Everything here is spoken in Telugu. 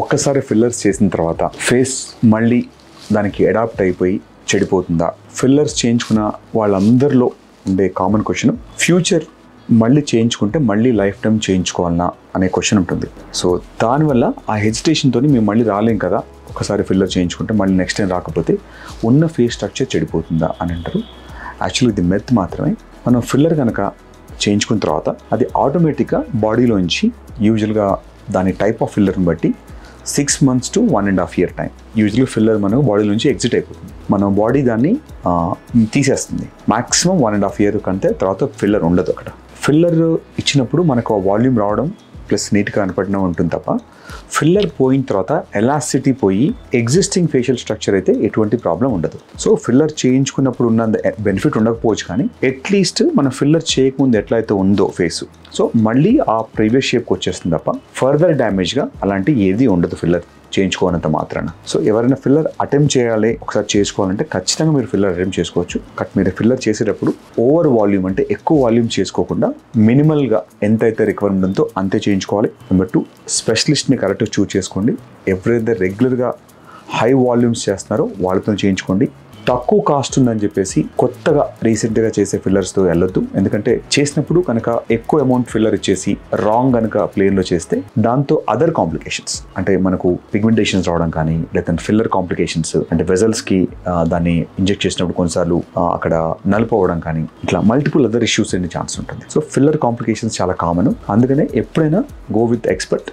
ఒక్కసారి ఫిల్లర్స్ చేసిన తర్వాత ఫేస్ మళ్ళీ దానికి అడాప్ట్ అయిపోయి చెడిపోతుందా? ఫిల్లర్స్ చేయించుకున్న వాళ్ళందరిలో ఉండే కామన్ క్వశ్చన్, ఫ్యూచర్ మళ్ళీ చేయించుకుంటే మళ్ళీ లైఫ్ టైం చేయించుకోవాలన్నా అనే క్వశ్చన్ ఉంటుంది. సో దానివల్ల ఆ హెజిటేషన్తో మేము మళ్ళీ రాలేం కదా, ఒకసారి ఫిల్లర్ చేయించుకుంటే మళ్ళీ నెక్స్ట్ టైం రాకపోతే ఉన్న ఫేస్ స్ట్రక్చర్ చెడిపోతుందా అని అంటారు. యాక్చువల్లీ ఇది మెత్ మాత్రమే. మనం ఫిల్లర్ కనుక చేయించుకున్న తర్వాత అది ఆటోమేటిక్గా బాడీలోంచి యూజువల్గా దాని టైప్ ఆఫ్ ఫిల్లర్ని బట్టి 6 months to 1.5 year టైం యూజువల్గా ఫిల్లర్ మనకు బాడీ నుంచి ఎగ్జిట్ అయిపోతుంది. మన బాడీ దాన్ని తీసేస్తుంది. మ్యాక్సిమం 1.5 year కంటే తర్వాత ఫిల్లర్ ఉండదు. అక్కడ ఫిల్లర్ ఇచ్చినప్పుడు మనకు ఆ వాల్యూమ్ రావడం ప్లస్ నీట్గా కనపడడం ఉంటుంది తప్ప ఫిల్లర్ పోయిన తర్వాత ఎలాసిటీ పోయి ఎగ్జిస్టింగ్ ఫేషియల్ స్ట్రక్చర్ అయితే ఎటువంటి ప్రాబ్లం ఉండదు. సో ఫిల్లర్ చేయించుకున్నప్పుడు ఉన్న బెనిఫిట్ ఉండకపోవచ్చు, కానీ అట్లీస్ట్ మన ఫిల్లర్ చేయకముందు ఎట్లా అయితే ఉందో ఫేస్, సో మళ్ళీ ఆ ప్రీవియస్ షేప్కి వచ్చేస్తుంది తప్ప ఫర్దర్ డ్యామేజ్గా అలాంటి ఏది ఉండదు ఫిల్లర్ చేయించుకోనంత మాత్రాన. సో ఎవరైనా ఫిల్లర్ అటెంప్ట్ చేయాలి, ఒకసారి చేసుకోవాలంటే ఖచ్చితంగా మీరు ఫిల్లర్ అటెంప్ట్ చేసుకోవచ్చు. బట్ మీరు ఫిల్లర్ చేసేటప్పుడు ఓవర్ వాల్యూమ్ అంటే ఎక్కువ వాల్యూమ్ చేసుకోకుండా మినిమల్గా ఎంతైతే రిక్వైర్మెంట్ ఉందో అంతే చేయించుకోవాలి. నెంబర్ 2, స్పెషలిస్ట్ని కరెక్ట్గా చూస్ చేసుకోండి. ఎవరైతే రెగ్యులర్గా హై వాల్యూమ్స్ చేస్తున్నారో వాళ్ళతో చేయించుకోండి. తక్కువ కాస్ట్ ఉందని చెప్పేసి కొత్తగా రీసెంట్గా చేసే ఫిల్లర్స్తో వెళ్ళొద్దు. ఎందుకంటే చేసినప్పుడు కనుక ఎక్కువ అమౌంట్ ఫిల్లర్ ఇచ్చేసి రాంగ్ కనుక ప్లేన్లో చేస్తే దాంతో అదర్ కాంప్లికేషన్స్ అంటే మనకు పిగ్మెంటేషన్స్ రావడం కానీ, లేదంటే ఫిల్లర్ కాంప్లికేషన్స్ అంటే వెజల్స్కి దాన్ని ఇంజెక్ట్ చేసినప్పుడు కొన్నిసార్లు అక్కడ నలిపోవడం కానీ, ఇట్లా మల్టిపుల్ అదర్ ఇష్యూస్ అనే ఛాన్స్ ఉంటుంది. సో ఫిల్లర్ కాంప్లికేషన్స్ చాలా కామన్. అందుకనే ఎప్పుడైనా గో విత్ ఎక్స్పర్ట్.